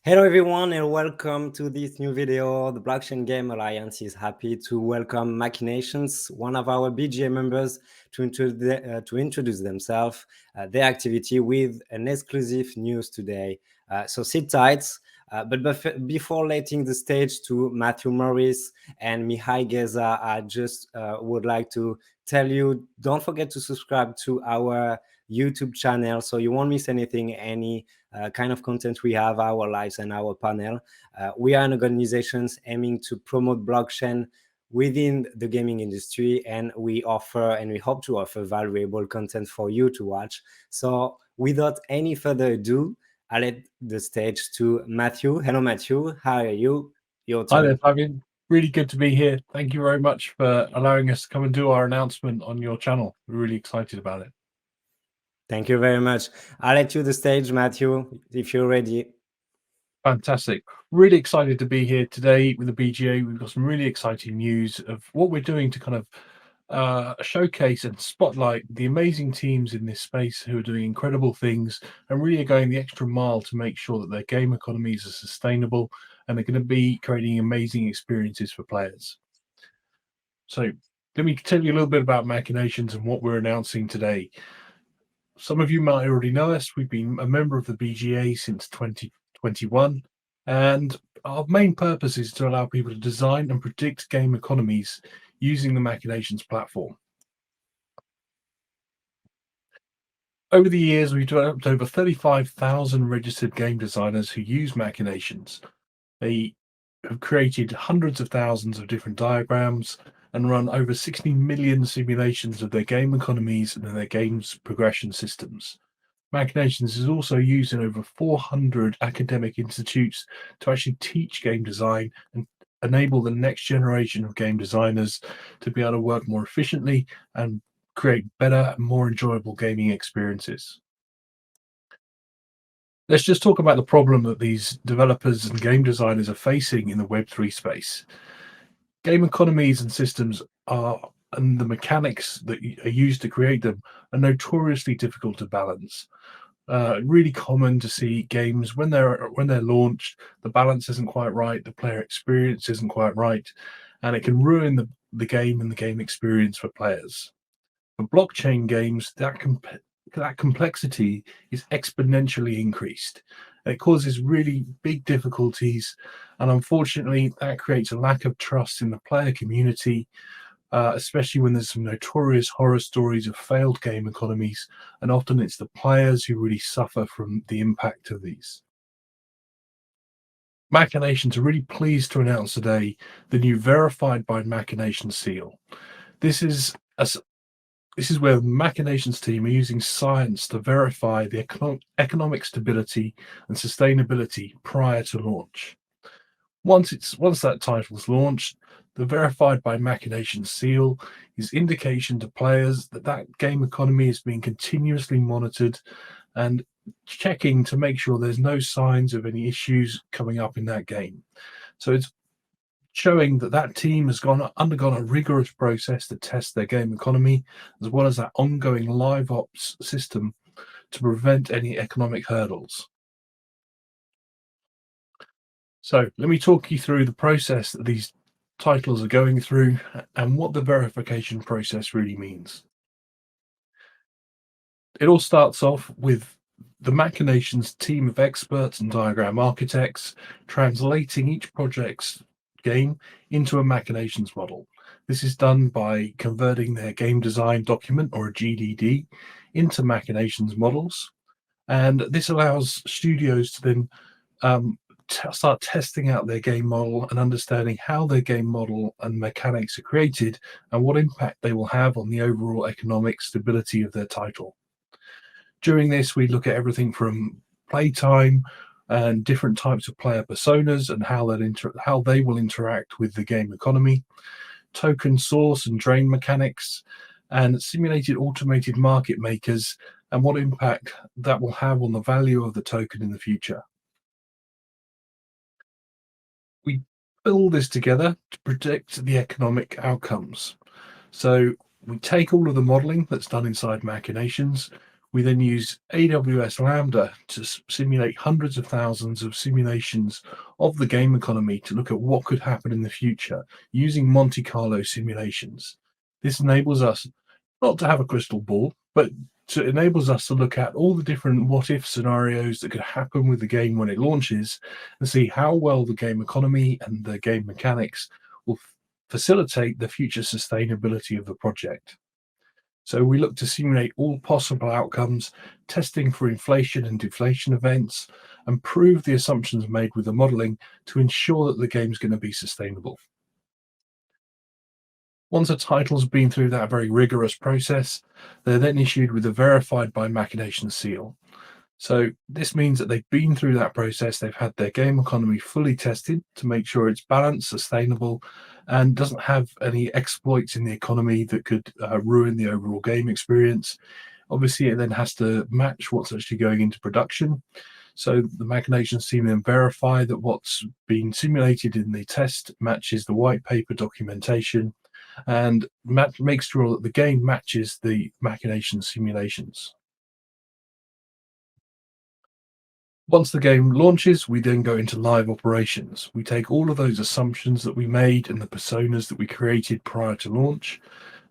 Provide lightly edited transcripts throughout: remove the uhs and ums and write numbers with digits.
Hello everyone and welcome to this new video. The Blockchain Game Alliance is happy to welcome Machinations, one of our BGA members, to introduce themselves, their activity with an exclusive news today. So sit tight. Before letting the stage to Matthew Morris and Mihai Geza, I just would like to tell you, don't forget to subscribe to our YouTube channel so you won't miss anything, any kind of content we have, our lives and our panel. We are an organization aiming to promote blockchain within the gaming industry, and we offer and we hope to offer valuable content for you to watch. So without any further ado, I let the stage to Matthew. Hello, Matthew. How are you? Your Hi there, turn. Fabian. Really good to be here. Thank you very much for allowing us to come and do our announcement on your channel. We're really excited about it. Thank you very much. I'll let you the stage, Matthew, if you're ready. Fantastic. Really excited to be here today with the BGA. We've got some really exciting news of what we're doing to kind of showcase and spotlight the amazing teams in this space who are doing incredible things and really are going the extra mile to make sure that their game economies are sustainable and they're going to be creating amazing experiences for players. So let me tell you a little bit about Machinations and what we're announcing today. Some of you might already know us. We've been a member of the BGA since 2021, and our main purpose is to allow people to design and predict game economies using the Machinations platform. Over the years, we've developed over 35,000 registered game designers who use Machinations. They have created hundreds of thousands of different diagrams and run over 60 million simulations of their game economies and their game's progression systems. Machinations is also used in over 400 academic institutes to actually teach game design and enable the next generation of game designers to be able to work more efficiently and create better and more enjoyable gaming experiences. Let's just talk about the problem that these developers and game designers are facing in the Web3 space. Game economies and systems and the mechanics that are used to create them are notoriously difficult to balance. Really common to see games when they're launched, the balance isn't quite right, the player experience isn't quite right, and it can ruin the game and the game experience for players. For blockchain games, that complexity is exponentially increased. It causes really big difficulties, and unfortunately, that creates a lack of trust in the player community, especially when there's some notorious horror stories of failed game economies, and often it's the players who really suffer from the impact of these. Machinations are really pleased to announce today the new Verified by Machination seal. This is this is where the Machinations team are using science to verify the economic stability and sustainability prior to launch. Once that title is launched, the Verified by Machination seal is indication to players that that game economy is being continuously monitored and checking to make sure there's no signs of any issues coming up in that game. So it's showing that that team has undergone a rigorous process to test their game economy, as well as that ongoing live ops system to prevent any economic hurdles. So let me talk you through the process that these titles are going through and what the verification process really means. It all starts off with the Machinations team of experts and diagram architects translating each project's game into a Machinations model. This is done by converting their game design document, or a GDD, into Machinations models. And this allows studios to then start testing out their game model and understanding how their game model and mechanics are created and what impact they will have on the overall economic stability of their title. During this, we look at everything from playtime and different types of player personas and how they will interact with the game economy, token source and drain mechanics, and simulated automated market makers and what impact that will have on the value of the token in the future. We put all this together to predict the economic outcomes. So we take all of the modeling that's done inside Machinations, We then use AWS Lambda to simulate hundreds of thousands of simulations of the game economy to look at what could happen in the future using Monte Carlo simulations. This enables us not to have a crystal ball, but enables us to look at all the different what if scenarios that could happen with the game when it launches and see how well the game economy and the game mechanics will facilitate the future sustainability of the project. So we look to simulate all possible outcomes, testing for inflation and deflation events, and prove the assumptions made with the modeling to ensure that the game's going to be sustainable. Once a title's been through that very rigorous process, they're then issued with a verified by Machinations seal. So this means that they've been through that process, they've had their game economy fully tested to make sure it's balanced, sustainable, and doesn't have any exploits in the economy that could ruin the overall game experience. Obviously, it then has to match what's actually going into production. So the Machinations team then verify that what's been simulated in the test matches the white paper documentation and makes sure that the game matches the Machinations simulations. Once the game launches, we then go into live operations. We take all of those assumptions that we made and the personas that we created prior to launch.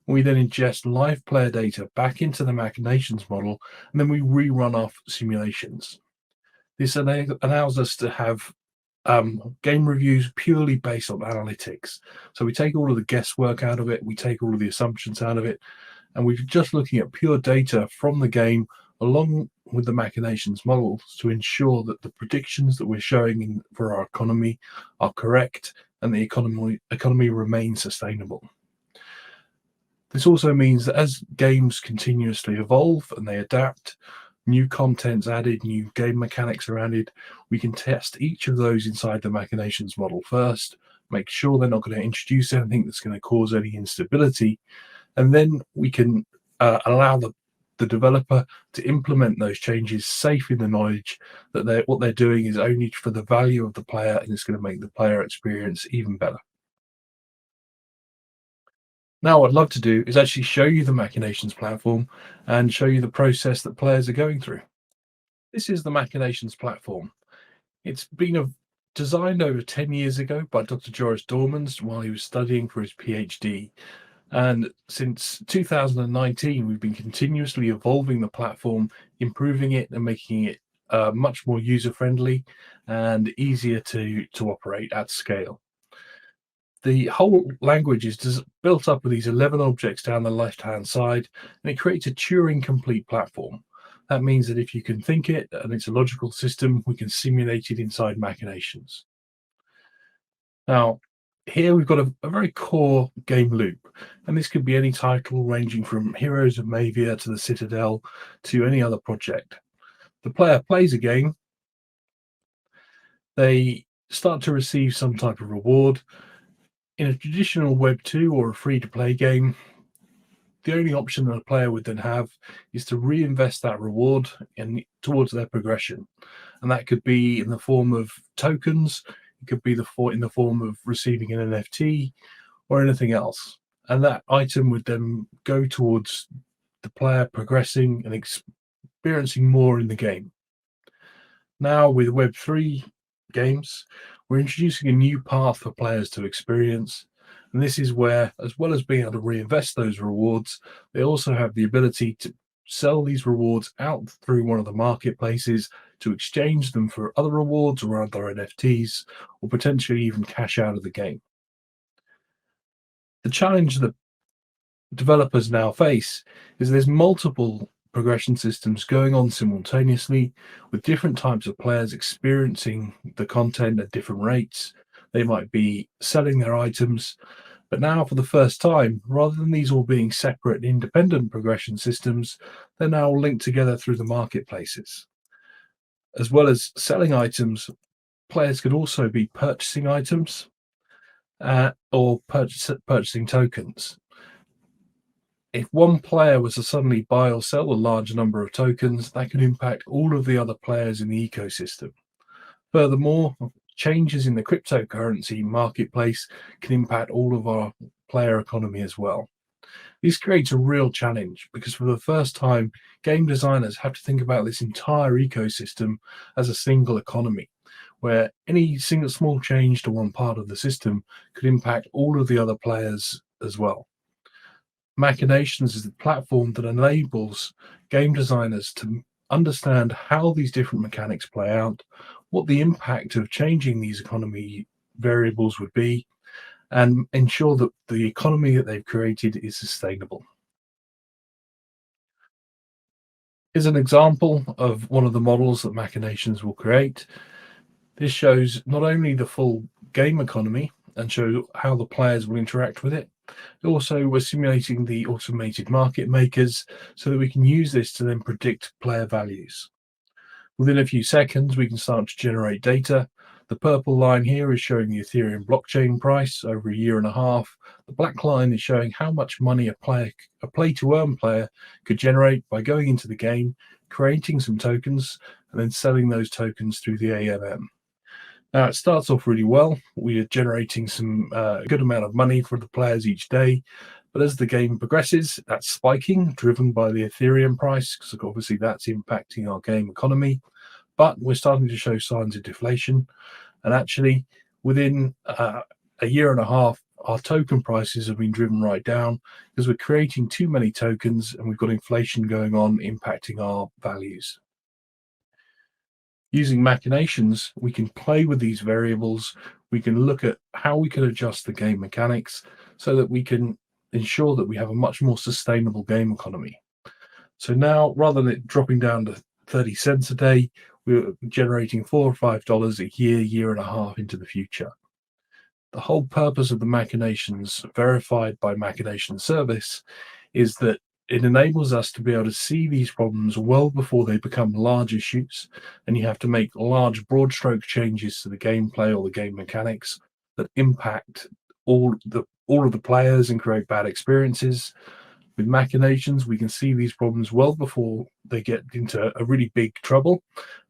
We then ingest live player data back into the Machinations model, and then we rerun our simulations. This allows us to have game reviews purely based on analytics. So we take all of the guesswork out of it, we take all of the assumptions out of it, and we're just looking at pure data from the game along with the Machinations models to ensure that the predictions that we're showing for our economy are correct and the economy remains sustainable. This also means that as games continuously evolve and they adapt, new content's added, new game mechanics are added, we can test each of those inside the Machinations model first, make sure they're not going to introduce anything that's going to cause any instability, and then we can allow the developer to implement those changes safe in the knowledge that what they're doing is only for the value of the player and it's going to make the player experience even better. Now, what I'd love to do is actually show you the Machinations platform and show you the process that players are going through. This is the Machinations platform. It's been designed over 10 years ago by Dr. Joris Dormans while he was studying for his PhD. And since 2019, we've been continuously evolving the platform, improving it and making it much more user-friendly and easier to operate at scale. The whole language is built up with these 11 objects down the left-hand side, and it creates a Turing-complete platform. That means that if you can think it and it's a logical system, we can simulate it inside Machinations. Now, here we've got a very core game loop, and this could be any title ranging from Heroes of Mavia to the Citadel to any other project. The player plays a game, they start to receive some type of reward. In a traditional Web 2 or a free-to-play game, the only option that a player would then have is to reinvest that reward towards their progression. And that could be in the form of tokens, it could be in the form of receiving an NFT or anything else. And that item would then go towards the player progressing and experiencing more in the game. Now, with Web3 games, we're introducing a new path for players to experience. And this is where, as well as being able to reinvest those rewards, they also have the ability to sell these rewards out through one of the marketplaces to exchange them for other rewards or other NFTs, or potentially even cash out of the game. The challenge that developers now face is there's multiple progression systems going on simultaneously with different types of players experiencing the content at different rates. They might be selling their items, but now for the first time, rather than these all being separate independent progression systems, they're now linked together through the marketplaces. As well as selling items, players could also be purchasing items or purchasing tokens. If one player was to suddenly buy or sell a large number of tokens, that could impact all of the other players in the ecosystem. Furthermore, changes in the cryptocurrency marketplace can impact all of our player economy as well. This creates a real challenge because for the first time, game designers have to think about this entire ecosystem as a single economy, where any single small change to one part of the system could impact all of the other players as well. Machinations is the platform that enables game designers to understand how these different mechanics play out, what the impact of changing these economy variables would be, and ensure that the economy that they've created is sustainable. Here's an example of one of the models that Machinations will create. This shows not only the full game economy and show how the players will interact with it, also we're simulating the automated market makers so that we can use this to then predict player values. Within a few seconds, we can start to generate data. The purple line here is showing the Ethereum blockchain price over a year and a half. The black line is showing how much money a play to earn player could generate by going into the game, creating some tokens, and then selling those tokens through the AMM. Now it starts off really well. We are generating some good amount of money for the players each day, but as the game progresses, that's spiking, driven by the Ethereum price, because obviously that's impacting our game economy. But we're starting to show signs of deflation, and actually, within a year and a half, our token prices have been driven right down because we're creating too many tokens, and we've got inflation going on impacting our values. Using machinations, we can play with these variables. We can look at how we can adjust the game mechanics so that we can ensure that we have a much more sustainable game economy. So now, rather than it dropping down to 30 cents a day, we're generating $4 or $5 a year, year and a half into the future. The whole purpose of the machinations verified by Machination Service is that it enables us to be able to see these problems well before they become large issues, and you have to make large, broad stroke changes to the gameplay or the game mechanics that impact all of the players and create bad experiences. With machinations, we can see these problems well before they get into a really big trouble,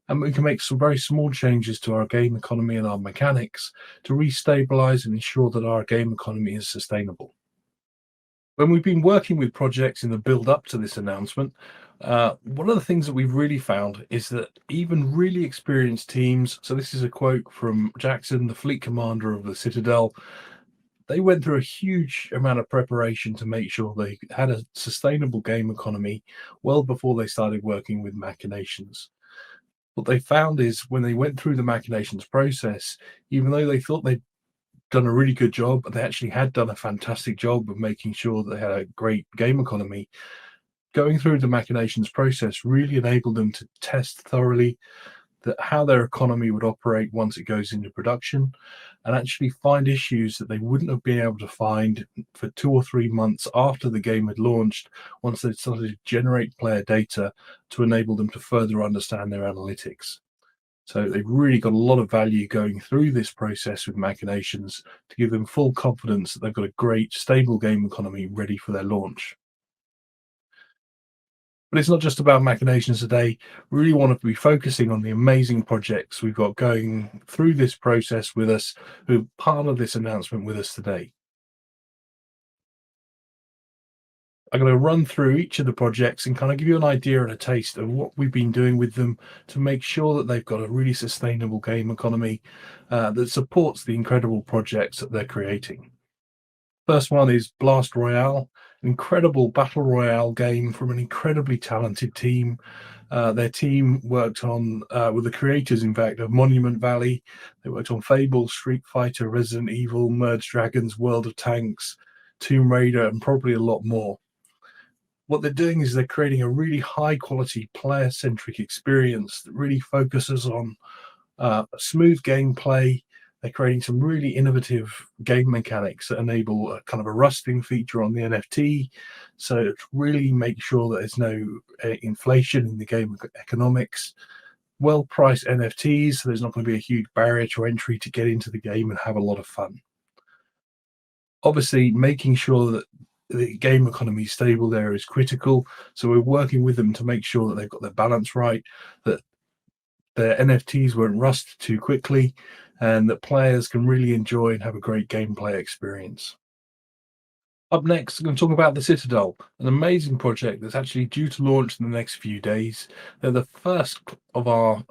and we can make some very small changes to our game economy and our mechanics to restabilize and ensure that our game economy is sustainable. When we've been working with projects in the build up to this announcement, one of the things that we've really found is that even really experienced teams, so this is a quote from Jackson, the fleet commander of the Citadel, they went through a huge amount of preparation to make sure they had a sustainable game economy well before they started working with machinations. What they found is when they went through the machinations process, even though they thought they'd done a really good job, they actually had done a fantastic job of making sure they had a great game economy. Going through the machinations process really enabled them to test thoroughly how their economy would operate once it goes into production, and actually find issues that they wouldn't have been able to find for 2 or 3 months after the game had launched, once they'd started to generate player data to enable them to further understand their analytics. So they've really got a lot of value going through this process with machinations to give them full confidence that they've got a great, stable game economy ready for their launch. But it's not just about machinations today. We really want to be focusing on the amazing projects we've got going through this process with us, who are part of this announcement with us today. I'm going to run through each of the projects and kind of give you an idea and a taste of what we've been doing with them to make sure that they've got a really sustainable game economy that supports the incredible projects that they're creating. First one is Blast Royale, an incredible battle royale game from an incredibly talented team. Their team worked on, with the creators, in fact, of Monument Valley. They worked on Fable, Street Fighter, Resident Evil, Merge Dragons, World of Tanks, Tomb Raider, and probably a lot more. What they're doing is they're creating a really high quality player centric experience that really focuses on smooth gameplay. They're creating some really innovative game mechanics that enable a kind of a rusting feature on the NFT. So to really make sure that there's no inflation in the game economics. Well priced NFTs, so there's not going to be a huge barrier to entry to get into the game and have a lot of fun. Obviously, making sure that the game economy is stable there is critical. So we're working with them to make sure that they've got their balance right, that their NFTs won't rust too quickly, and that players can really enjoy and have a great gameplay experience. Up next, I'm going to talk about the Citadel, an amazing project that's actually due to launch in the next few days. They're the first of our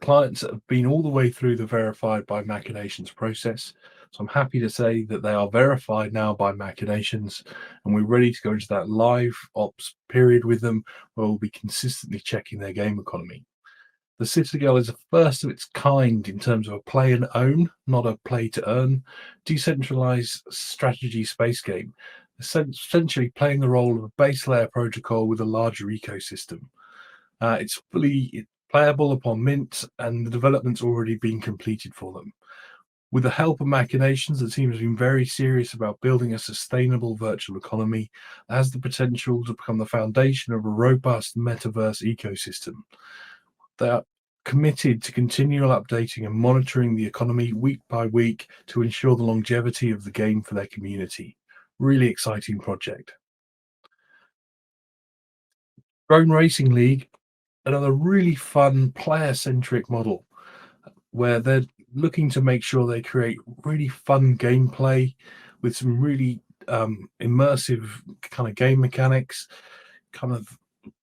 clients that have been all the way through the verified by Machinations process. So I'm happy to say that they are verified now by Machinations, and we're ready to go into that live ops period with them, where we'll be consistently checking their game economy. The Citadel is a first of its kind in terms of a play and own, not a play to earn, decentralized strategy space game, essentially playing the role of a base layer protocol with a larger ecosystem. It's fully playable upon mint, and the development's already been completed for them. With the help of Machinations, the team has been very serious about building a sustainable virtual economy that has the potential to become the foundation of a robust metaverse ecosystem. They are committed to continual updating and monitoring the economy week by week to ensure the longevity of the game for their community. Really exciting project. Drone Racing League, another really fun player centric model where they're looking to make sure they create really fun gameplay with some really immersive kind of game mechanics. Kind of,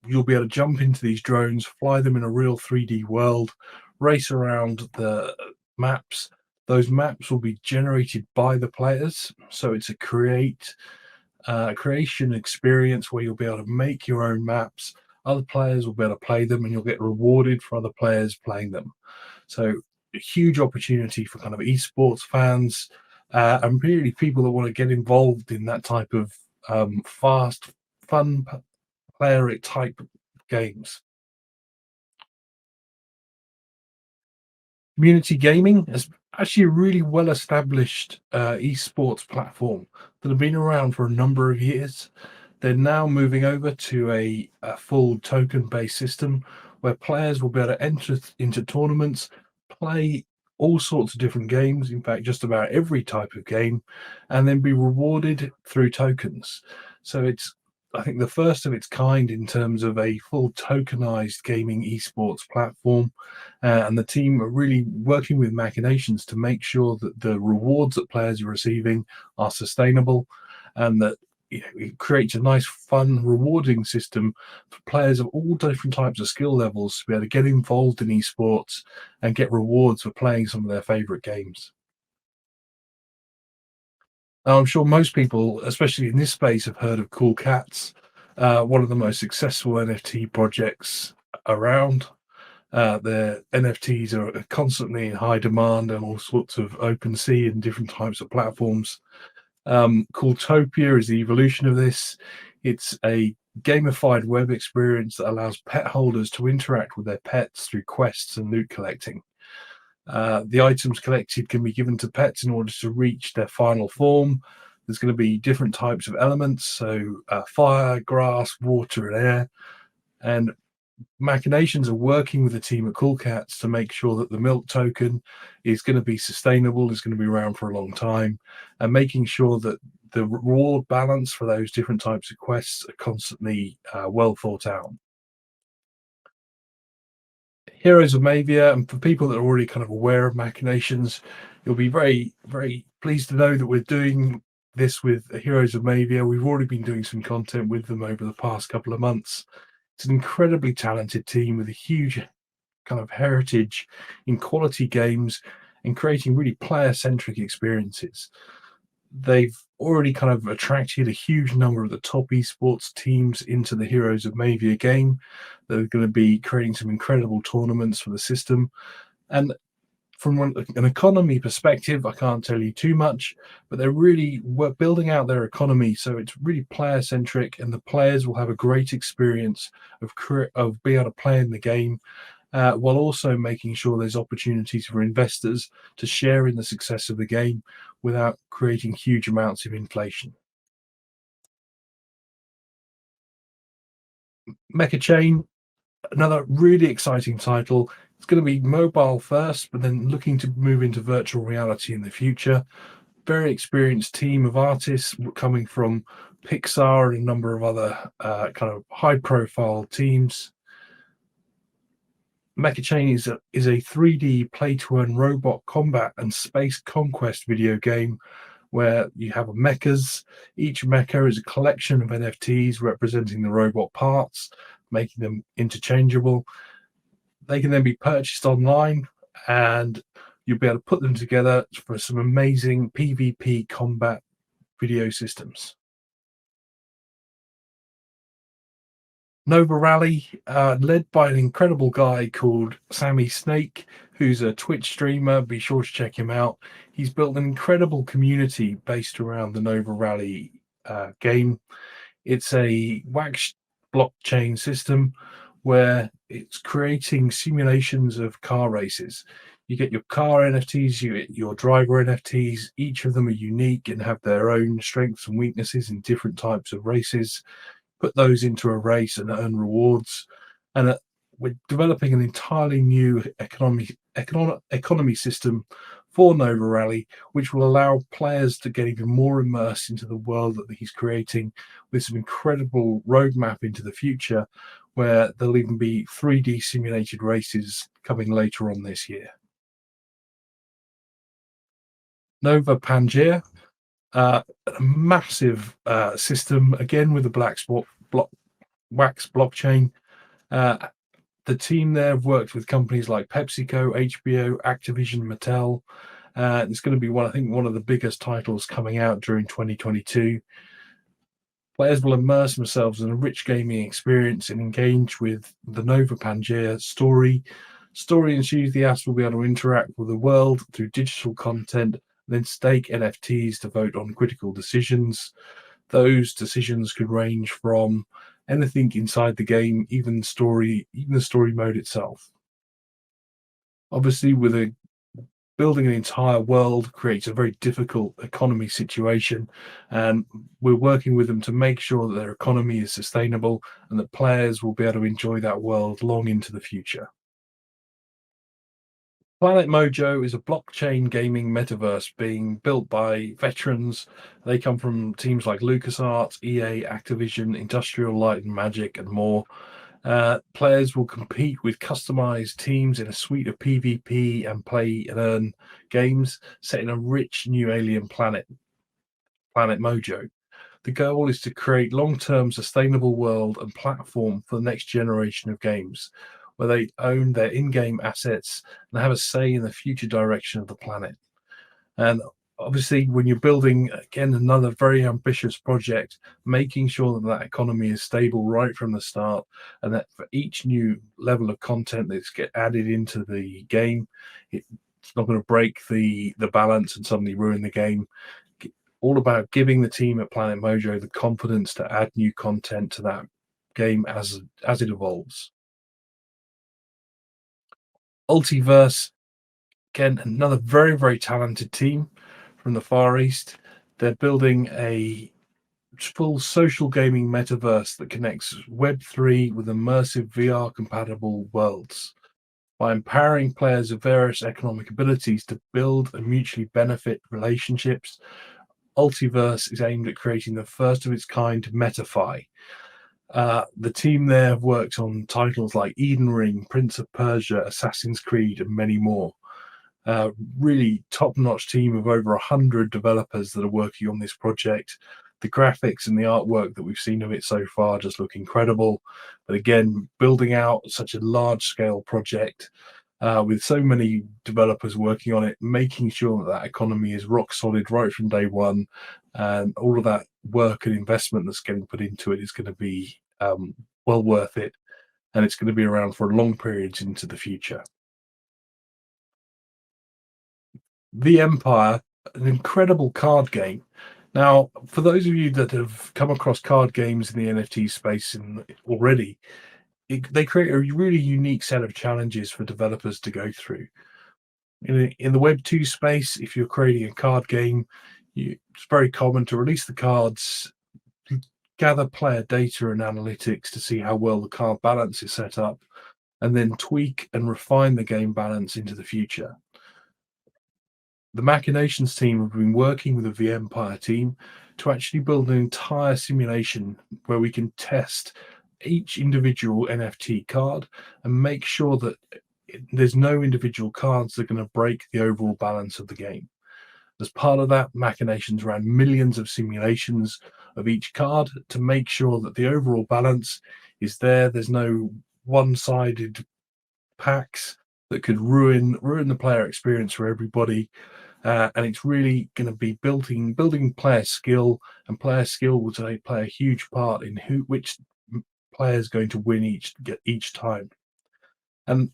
you'll be able to jump into these drones, fly them in a real 3D world, race around the maps. Those maps will be generated by the players, so it's a creation experience where you'll be able to make your own maps. Other players will be able to play them, and you'll get rewarded for other players playing them. So a huge opportunity for kind of esports fans, and really people that want to get involved in that type of fast, fun player type games. Community gaming is actually a really well established esports platform that have been around for a number of years. They're now moving over to a full token based system where players will be able to enter into tournaments, play all sorts of different games, in fact, just about every type of game, and then be rewarded through tokens. So it's, I think, the first of its kind in terms of a full tokenized gaming esports platform. And the team are really working with Machinations to make sure that the rewards that players are receiving are sustainable, and that it creates a nice, fun, rewarding system for players of all different types of skill levels to be able to get involved in esports and get rewards for playing some of their favorite games. Now, I'm sure most people, especially in this space, have heard of Cool Cats, one of the most successful NFT projects around. Their NFTs are constantly in high demand and all sorts of open sea and different types of platforms. Cooltopia is the evolution of this. It's a gamified web experience that allows pet holders to interact with their pets through quests and loot collecting. The items collected can be given to pets in order to reach their final form. There's going to be different types of elements, so fire, grass, water, and air. And Machinations are working with the team at Cool Cats to make sure that the milk token is going to be sustainable, is going to be around for a long time, and making sure that the reward balance for those different types of quests are constantly well thought out. Heroes of Mavia, and for people that are already kind of aware of Machinations, you'll be very, very pleased to know that we're doing this with Heroes of Mavia. We've already been doing some content with them over the past couple of months. It's an incredibly talented team with a huge kind of heritage in quality games and creating really player centric experiences. They've already kind of attracted a huge number of the top esports teams into the Heroes of Mavia game. They're going to be creating some incredible tournaments for the system. And from an economy perspective, I can't tell you too much, but they're really building out their economy. So it's really player centric, and the players will have a great experience of being able to play in the game, while also making sure there's opportunities for investors to share in the success of the game without creating huge amounts of inflation. Mecha Chain, another really exciting title. It's going to be mobile first, but then looking to move into virtual reality in the future. Very experienced team of artists coming from Pixar and a number of other kind of high profile teams. Mechachain is a 3D play to earn robot combat and space conquest video game where you have mechas. Each mecha is a collection of NFTs representing the robot parts, making them interchangeable. They can then be purchased online, and you'll be able to put them together for some amazing PvP combat video systems. Nova Rally, led by an incredible guy called Sammy Snake, who's a Twitch streamer. Be sure to check him out. He's built an incredible community based around the Nova Rally game. It's a wax blockchain system where it's creating simulations of car races. You get your car NFTs, you get your driver NFTs. Each of them are unique and have their own strengths and weaknesses in different types of races. Put those into a race and earn rewards. And we're developing an entirely new economy system for Nova Rally, which will allow players to get even more immersed into the world that he's creating, with some incredible roadmap into the future, where there'll even be 3D simulated races coming later on this year. Nova Pangea, a massive system, again with the wax blockchain. The team there have worked with companies like PepsiCo, HBO, Activision, Mattel. It's going to be one of the biggest titles coming out during 2022. Players will immerse themselves in a rich gaming experience and engage with the Nova Pangea story. Story enthusiasts will be able to interact with the world through digital content, then stake NFTs to vote on critical decisions. Those decisions could range from anything inside the game, even the story mode itself. Obviously, building an entire world creates a very difficult economy situation, and we're working with them to make sure that their economy is sustainable and that players will be able to enjoy that world long into the future. Planet Mojo is a blockchain gaming metaverse being built by veterans. They come from teams like LucasArts, EA, Activision, Industrial Light and Magic, and more. Players will compete with customized teams in a suite of PvP and play and earn games set in a rich new alien planet, Planet Mojo. The goal is to create long-term sustainable world and platform for the next generation of games, where they own their in-game assets and have a say in the future direction of the planet. And obviously, when you're building, again, another very ambitious project, making sure that economy is stable right from the start, and that for each new level of content that's get added into the game, it's not going to break the balance and suddenly ruin the game. All about giving the team at Planet Mojo the confidence to add new content to that game as it evolves. Ultiverse, again, another very, very talented team from the Far East. They're building a full social gaming metaverse that connects Web3 with immersive VR compatible worlds. By empowering players of various economic abilities to build and mutually benefit relationships, Ultiverse is aimed at creating the first of its kind MetaFi. The team there have worked on titles like Eden Ring, Prince of Persia, Assassin's Creed, and many more. Really top-notch team of over 100 developers that are working on this project. The graphics and the artwork that we've seen of it so far just look incredible. But again, building out such a large-scale project with so many developers working on it, making sure that economy is rock solid right from day one, and all of that work and investment that's getting put into it is going to be well worth it, and it's going to be around for long periods into the future. The Empire, an incredible card game. Now, for those of you that have come across card games in the NFT space already, they create a really unique set of challenges for developers to go through. In the Web 2 space, if you're creating a card game, it's very common to release the cards, gather player data and analytics to see how well the card balance is set up, and then tweak and refine the game balance into the future. The Machinations team have been working with the Empire team to actually build an entire simulation where we can test each individual NFT card and make sure that there's no individual cards that are going to break the overall balance of the game. As part of that, Machinations ran millions of simulations of each card to make sure that the overall balance is there. There's no one-sided packs that could ruin the player experience for everybody. And it's really going to be building player skill, and player skill will play a huge part in which player is going to win each time. And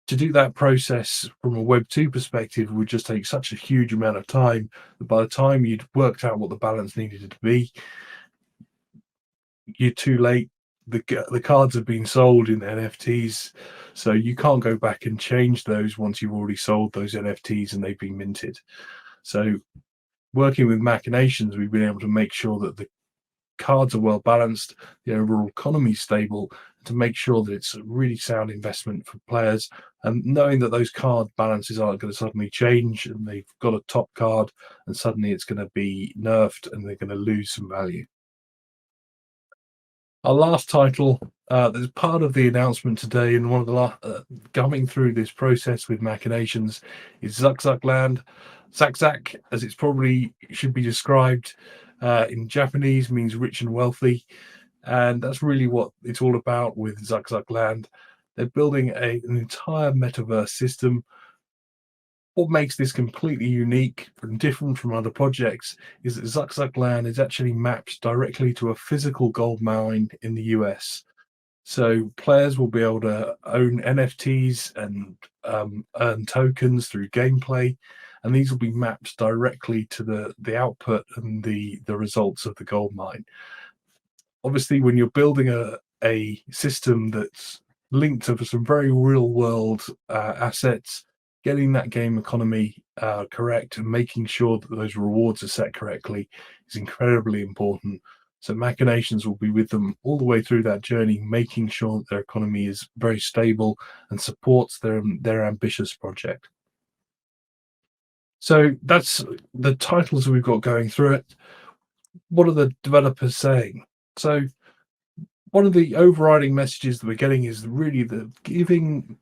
to do that process from a Web 2 perspective would just take such a huge amount of time that by the time you'd worked out what the balance needed to be, you're too late. The cards have been sold in NFTs, so you can't go back and change those once you've already sold those NFTs and they've been minted. So working with Machinations, we've been able to make sure that the cards are well balanced, the overall economy is stable, to make sure that it's a really sound investment for players, and knowing that those card balances aren't going to suddenly change and they've got a top card and suddenly it's going to be nerfed and they're going to lose some value. Our last title, there's part of the announcement today, and one of the last coming through this process with Machinations is Land. Zak, as it's probably should be described in Japanese, means rich and wealthy, and that's really what it's all about with Land. They're building an entire metaverse system. What makes this completely unique and different from other projects is that Land is actually mapped directly to a physical gold mine in the US. So players will be able to own NFTs and earn tokens through gameplay, and these will be mapped directly to the output and the results of the gold mine. Obviously, when you're building a system that's linked to some very real world assets, getting that game economy correct and making sure that those rewards are set correctly is incredibly important. So Machinations will be with them all the way through that journey, making sure that their economy is very stable and supports their ambitious project. So that's the titles we've got going through it. What are the developers saying? So one of the overriding messages that we're getting is really the giving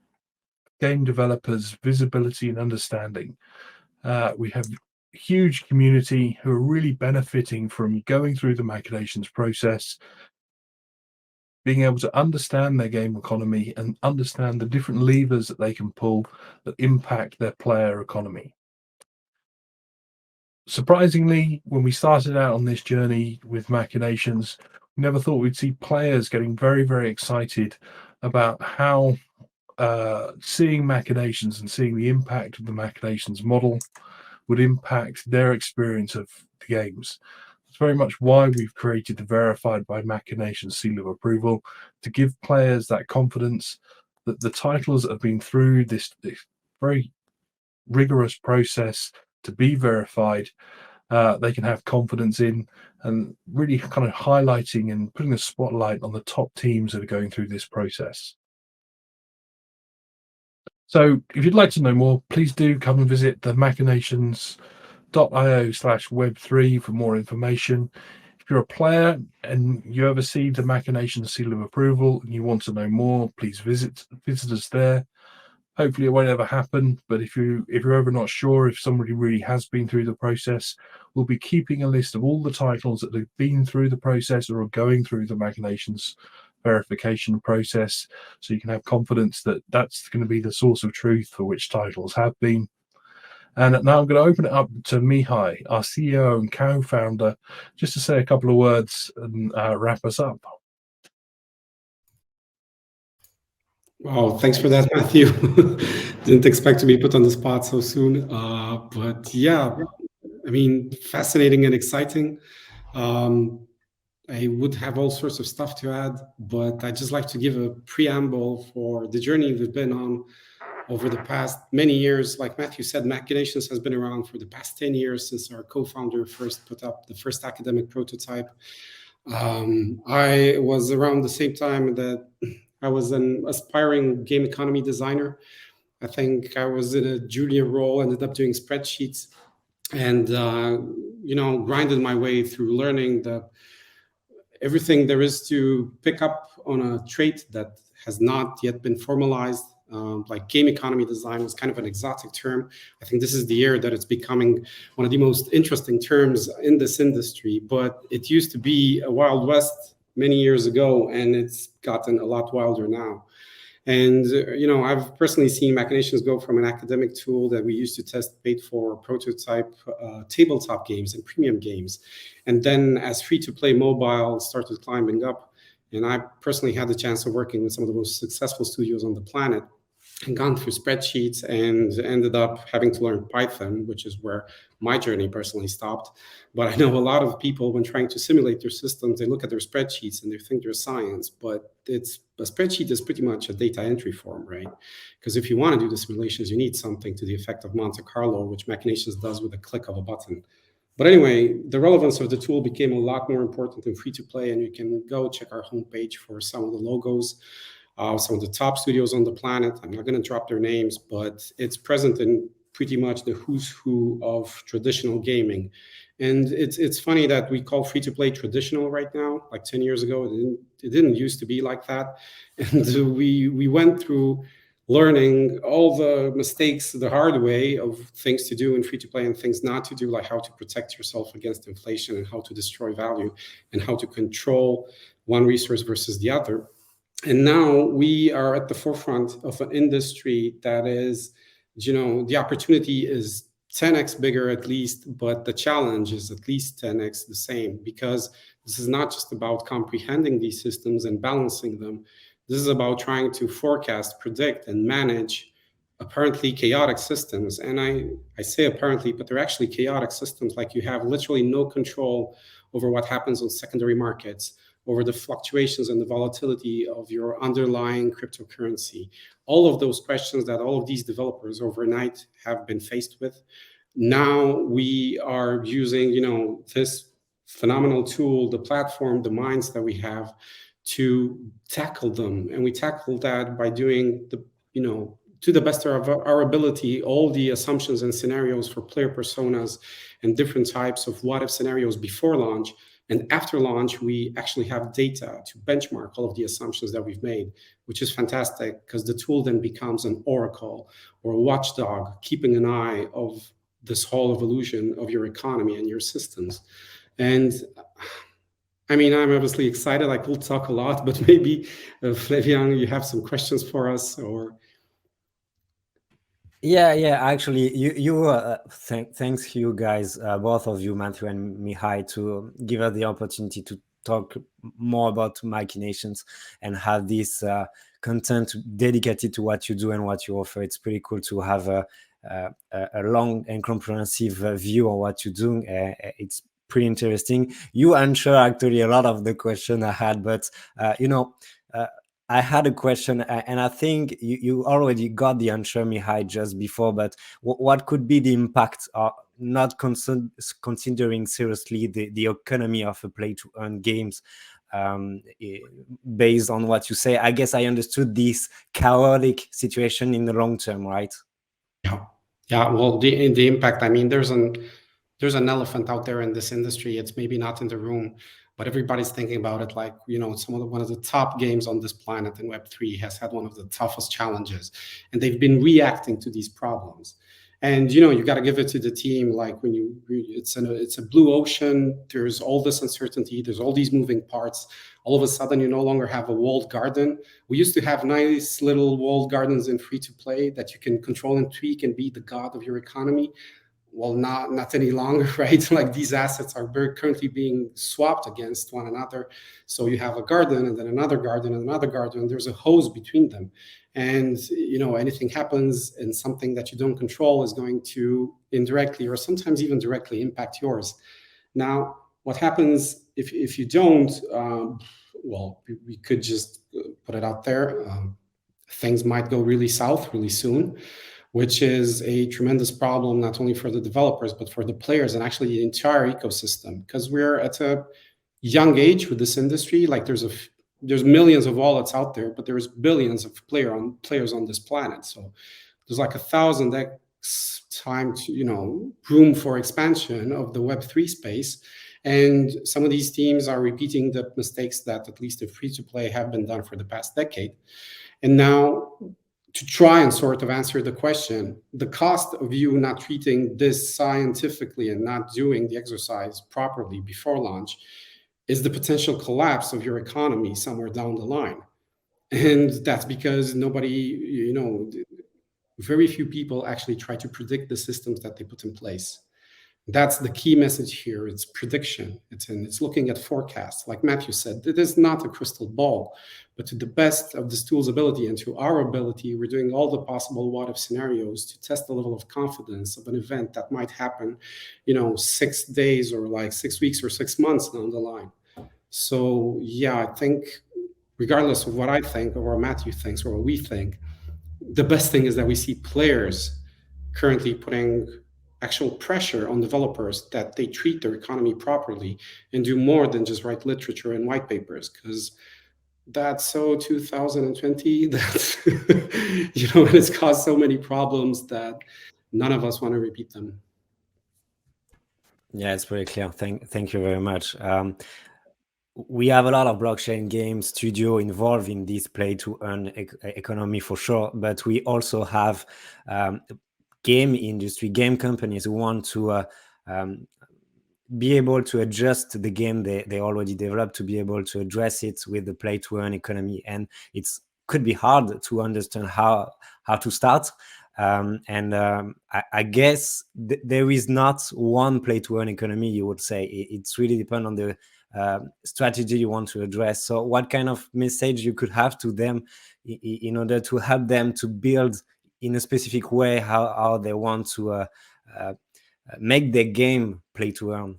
game developers visibility and understanding. We have a huge community who are really benefiting from going through the Machinations process, being able to understand their game economy and understand the different levers that they can pull that impact their player economy. Surprisingly, when we started out on this journey with Machinations, we never thought we'd see players getting very, very excited about how seeing Machinations and seeing the impact of the Machinations model would impact their experience of the games. It's very much why we've created the verified by Machinations seal of approval, to give players that confidence that the titles that have been through this very rigorous process to be verified, they can have confidence in, and really kind of highlighting and putting a spotlight on the top teams that are going through this process. So if you'd like to know more, please do come and visit the machinations.io/web3 for more information. If you're a player and you ever see the Machinations seal of approval and you want to know more, please visit us there. Hopefully it won't ever happen, but if you're ever not sure if somebody really has been through the process, we'll be keeping a list of all the titles that have been through the process or are going through the Machinations verification process, so you can have confidence that that's going to be the source of truth for which titles have been. And now I'm going to open it up to Mihai, our CEO and co-founder, just to say a couple of words and wrap us up. Wow, thanks for that, Matthew. Didn't expect to be put on the spot so soon. But yeah, I mean, fascinating and exciting. I would have all sorts of stuff to add, but I'd just like to give a preamble for the journey we've been on over the past many years. Like Matthew said, Machinations has been around for the past 10 years since our co-founder first put up the first academic prototype. I was around the same time that I was an aspiring game economy designer. I think I was in a junior role, ended up doing spreadsheets, and grinded my way through learning everything there is to pick up on a trait that has not yet been formalized. Like game economy design was kind of an exotic term. I think this is the year that it's becoming one of the most interesting terms in this industry, but it used to be a Wild West many years ago, and it's gotten a lot wilder now. And I've personally seen Machinations go from an academic tool that we used to test paid for prototype tabletop games and premium games, and then as free-to-play mobile started climbing up. And I personally had the chance of working with some of the most successful studios on the planet, and gone through spreadsheets and ended up having to learn Python, which is where my journey personally stopped. But I know a lot of people, when trying to simulate their systems, they look at their spreadsheets and they think they're science, but a spreadsheet is pretty much a data entry form, right? Because if you want to do the simulations, you need something to the effect of Monte Carlo, which Machinations does with a click of a button. But anyway, the relevance of the tool became a lot more important in free to play, and you can go check our homepage for some of the logos. Some of the top studios on the planet. I'm not going to drop their names, but it's present in pretty much the who's who of traditional gaming. And it's funny that we call free to play traditional right now. Like 10 years ago, it didn't used to be like that. And we went through learning all the mistakes the hard way of things to do in free to play and things not to do, like how to protect yourself against inflation and how to destroy value and how to control one resource versus the other. And now we are at the forefront of an industry that is, the opportunity is 10x bigger at least, but the challenge is at least 10x the same, because this is not just about comprehending these systems and balancing them. This is about trying to forecast, predict, and manage apparently chaotic systems. And I say apparently, but they're actually chaotic systems. Like, you have literally no control over what happens on secondary markets, over the fluctuations and the volatility of your underlying cryptocurrency. All of those questions that all of these developers overnight have been faced with. Now we are using, this phenomenal tool, the platform, the minds that we have to tackle them. And we tackle that by doing to the best of our ability, all the assumptions and scenarios for player personas and different types of what if scenarios before launch. And after launch, we actually have data to benchmark all of the assumptions that we've made, which is fantastic, because the tool then becomes an oracle or a watchdog, keeping an eye of this whole evolution of your economy and your systems. And I mean, I'm obviously excited. I could talk a lot, but maybe Flavian, you have some questions for us, or Yeah. Actually, thanks you guys, both of you, Matthew and Mihai, to give us the opportunity to talk more about Machinations and have this content dedicated to what you do and what you offer. It's pretty cool to have a long and comprehensive view on what you do. It's pretty interesting. You answer actually a lot of the question I had, but I had a question, and I think you already got the answer, Mihai, just before. But what could be the impact of not considering seriously the economy of a play-to-earn games? Based on what you say, I guess I understood this chaotic situation in the long term, right? Yeah. Well, the impact. I mean, there's an elephant out there in this industry. It's maybe not in the room, but everybody's thinking about it. Like, one of the top games on this planet in Web3 has had one of the toughest challenges, and they've been reacting to these problems. And you got to give it to the team. Like, it's a blue ocean. There's all this uncertainty. There's all these moving parts. All of a sudden, you no longer have a walled garden. We used to have nice little walled gardens in free to play that you can control and tweak and be the god of your economy. Well, not any longer, right? Like, these assets are very currently being swapped against one another. So you have a garden and then another garden and another garden, and there's a hose between them. And anything happens and something that you don't control is going to indirectly or sometimes even directly impact yours. Now, what happens if you don't? Well, we could just put it out there. Things might go really south really soon, which is a tremendous problem, not only for the developers, but for the players and actually the entire ecosystem. Because we're at a young age with this industry. Like, there's millions of wallets out there, but there's billions of players on this planet. So there's like 1,000x time to, room for expansion of the Web3 space. And some of these teams are repeating the mistakes that, at least in free to play, have been done for the past decade. And now to try and sort of answer the question, the cost of you not treating this scientifically and not doing the exercise properly before launch is the potential collapse of your economy somewhere down the line. And that's because nobody, very few people actually try to predict the systems that they put in place. That's the key message here. It's prediction. It's looking at forecasts. Like Matthew said, it is not a crystal ball, but to the best of this tool's ability and to our ability, we're doing all the possible what if scenarios to test the level of confidence of an event that might happen, 6 days or like 6 weeks or 6 months down the line. So yeah, I think regardless of what I think or what Matthew thinks or what we think, the best thing is that we see players currently putting actual pressure on developers that they treat their economy properly and do more than just write literature and white papers, because that's so 2020 that it's caused so many problems that none of us want to repeat them. Yeah, it's pretty clear. Thank you very much. We have a lot of blockchain game studio involved in this play to earn economy for sure, but we also have game industry, game companies who want to be able to adjust the game they already developed to be able to address it with the play to earn economy, and it's could be hard to understand how to start. I guess there is not one play to earn economy, you would say. It's really depend on the strategy you want to address. So what kind of message you could have to them in order to help them to build in a specific way how they want to make their game play to earn?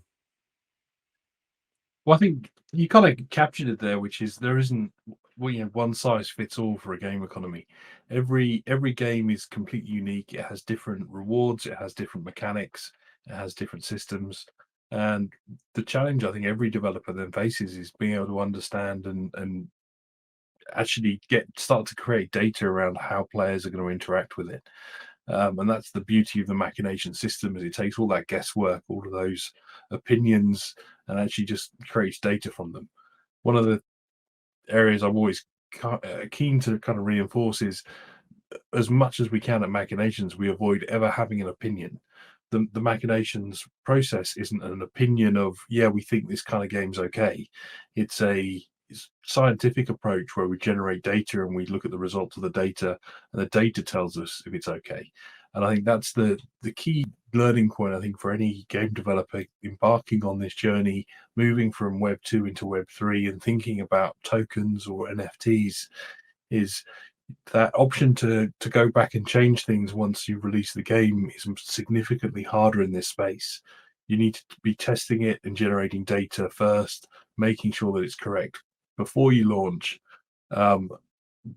Well, I think you kind of captured it there, which is there isn't one size fits all for a game economy. Every game is completely unique. It has different rewards, it has different mechanics, it has different systems. And the challenge I think every developer then faces is being able to understand and actually start to create data around how players are going to interact with it. And that's the beauty of the machination system, is it takes all that guesswork, all of those opinions, and actually just creates data from them. One of the areas I'm always keen to kind of reinforce is, as much as we can at machinations, we avoid ever having an opinion. The machinations process isn't an opinion of, yeah, we think this kind of game's okay. It's a scientific approach where we generate data and we look at the results of the data, and the data tells us if it's okay. And I think that's the key learning point, I think, for any game developer embarking on this journey, moving from Web 2 into Web 3 and thinking about tokens or NFTs, is that option to go back and change things once you release the game is significantly harder in this space. You need to be testing it and generating data first, making sure that it's correct before you launch.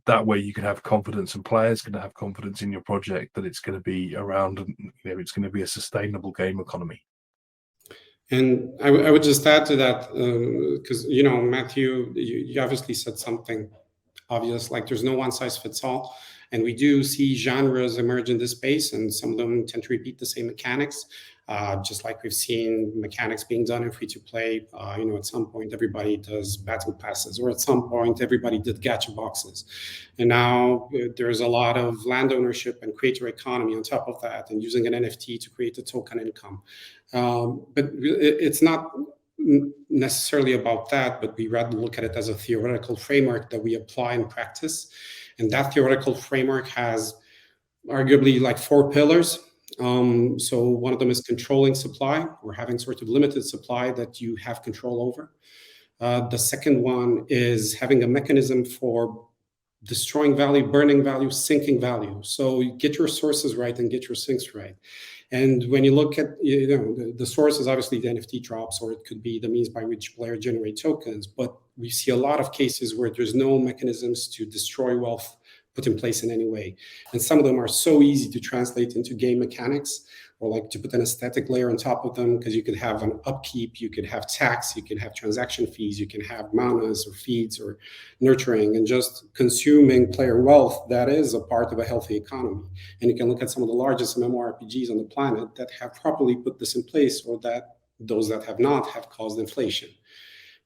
That way you can have confidence, and players can have confidence in your project that it's going to be around, and it's going to be a sustainable game economy. And I would just add to that, because Matthew, you obviously said something obvious, like there's no one size fits all, and we do see genres emerge in this space, and some of them tend to repeat the same mechanics, just like we've seen mechanics being done in free to play. At some point everybody does battle passes, or at some point everybody did gacha boxes, and now there's a lot of land ownership and creator economy on top of that, and using an NFT to create a token income. But it's not necessarily about that, but we rather look at it as a theoretical framework that we apply in practice. And that theoretical framework has arguably like 4 pillars. So one of them is controlling supply, or having sort of limited supply that you have control over. The second one is having a mechanism for destroying value, burning value, sinking value. So you get your sources right and get your sinks right. And when you look at the source is obviously the NFT drops, or it could be the means by which players generate tokens. But we see a lot of cases where there's no mechanisms to destroy wealth put in place in any way. And some of them are so easy to translate into game mechanics, or like to put an aesthetic layer on top of them, because you could have an upkeep, you could have tax, you can have transaction fees, you can have manas or feeds or nurturing, and just consuming player wealth that is a part of a healthy economy. And you can look at some of the largest MMORPGs on the planet that have properly put this in place, or that those that have not have caused inflation.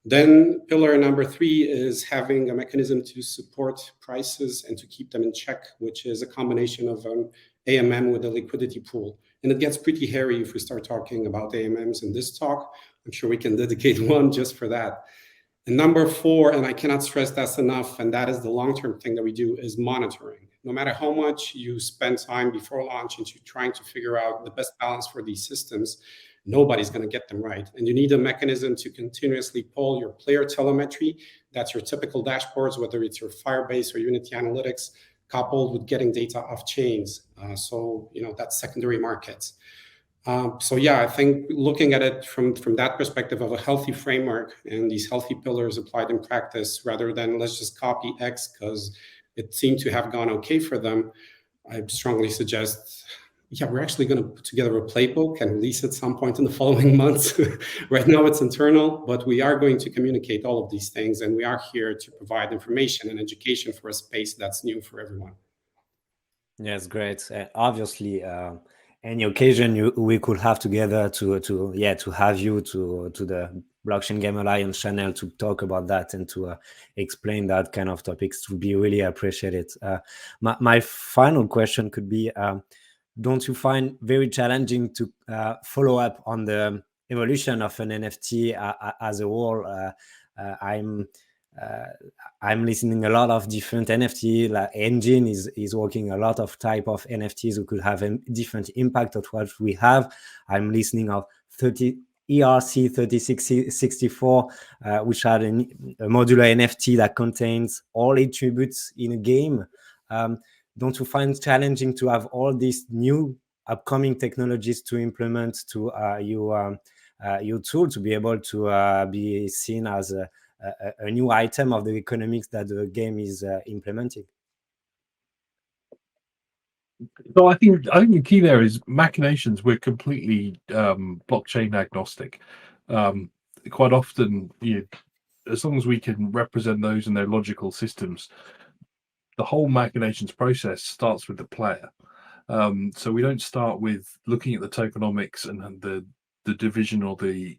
Then pillar number 3 is having a mechanism to support prices and to keep them in check, which is a combination of an AMM with a liquidity pool. And it gets pretty hairy if we start talking about AMMs in this talk. I'm sure we can dedicate one just for that. And number 4, and I cannot stress that enough, and that is the long-term thing that we do, is monitoring. No matter how much you spend time before launch into trying to figure out the best balance for these systems, nobody's going to get them right. And you need a mechanism to continuously pull your player telemetry. That's your typical dashboards, whether it's your Firebase or Unity Analytics, coupled with getting data off chains. So, that's secondary markets. So yeah, I think looking at it from that perspective of a healthy framework and these healthy pillars applied in practice, rather than let's just copy X because it seemed to have gone okay for them, I strongly suggest, we're actually going to put together a playbook and release it some point in the following months. Right now it's internal, but we are going to communicate all of these things, and we are here to provide information and education for a space that's new for everyone. Yes, great. Obviously, any occasion we could have together to have you to the Blockchain Game Alliance channel to talk about that and to explain that kind of topics would be really appreciated. My final question could be, don't you find very challenging to follow up on the evolution of an NFT as a whole? I'm listening a lot of different NFT. Like Engine is working a lot of type of NFTs who could have a different impact of what we have. I'm listening of ERC 3664, which had a modular NFT that contains all attributes in a game. Don't you find challenging to have all these new upcoming technologies to implement to your tool to be able to be seen as a new item of the economics that the game is implementing? So I think the key there is Machinations. We're completely blockchain agnostic. Quite often, as long as we can represent those in their logical systems, the whole Machinations process starts with the player. So we don't start with looking at the tokenomics and the division or the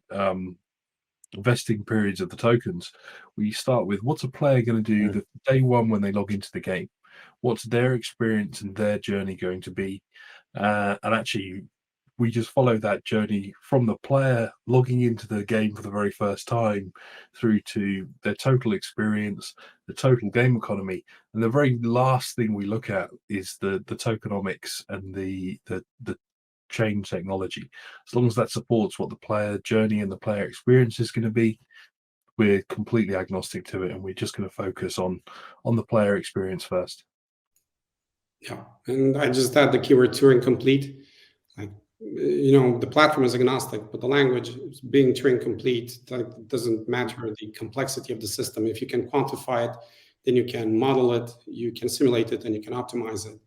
vesting periods of the tokens. We start with what's a player going to do the day one when they log into the game. What's their experience and their journey going to be? And actually, we just follow that journey from the player logging into the game for the very first time through to their total experience, the total game economy. And the very last thing we look at is the tokenomics and the chain technology. As long as that supports what the player journey and the player experience is going to be, we're completely agnostic to it, and we're just going to focus on the player experience first. Yeah, and I just add the keyword Turing complete. Like, the platform is agnostic, but the language is being Turing complete. That doesn't matter the complexity of the system. If you can quantify it, then you can model it, you can simulate it, and you can optimize it.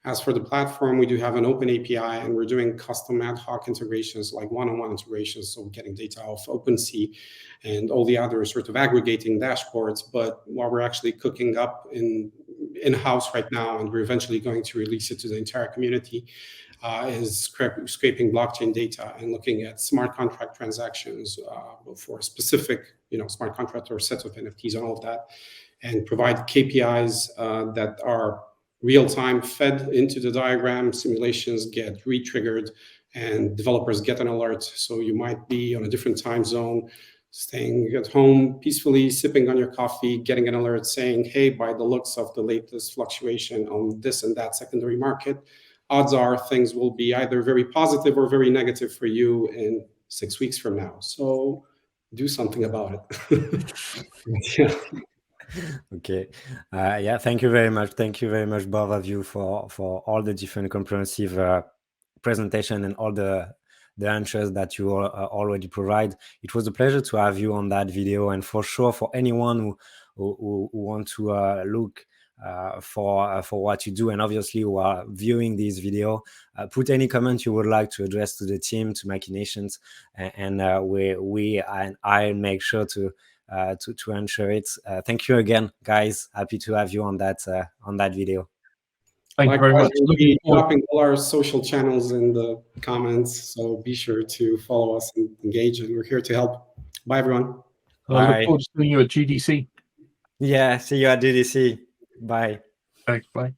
As for the platform, we do have an open API, and we're doing custom ad hoc integrations, like one-on-one integrations. So we're getting data off OpenSea and all the other sort of aggregating dashboards. But what we're actually cooking up in-house right now, and we're eventually going to release it to the entire community, is scraping blockchain data and looking at smart contract transactions for specific, smart contract or sets of NFTs and all of that, and provide KPIs that are real-time fed into the diagram. Simulations get re-triggered and developers get an alert. So you might be on a different time zone, staying at home peacefully, sipping on your coffee, getting an alert saying, hey, by the looks of the latest fluctuation on this and that secondary market, odds are things will be either very positive or very negative for you in 6 weeks from now. So do something about it. Yeah. Okay. Thank you very much. Thank you very much, both of you, for all the different comprehensive presentation and all the answers that you already provide. It was a pleasure to have you on that video, and for sure, for anyone who want to look for what you do, and obviously who are viewing this video, put any comment you would like to address to the team, to Machinations, and we and I make sure to answer it. Thank you again, guys. Happy to have you on that video. Thank you very much. We'll be dropping all our social channels in the comments, so be sure to follow us and engage, and we're here to help. Bye, everyone. And I look Bye. forward to seeing you at GDC. Yeah, see you at DDC. Bye. Thanks. Bye.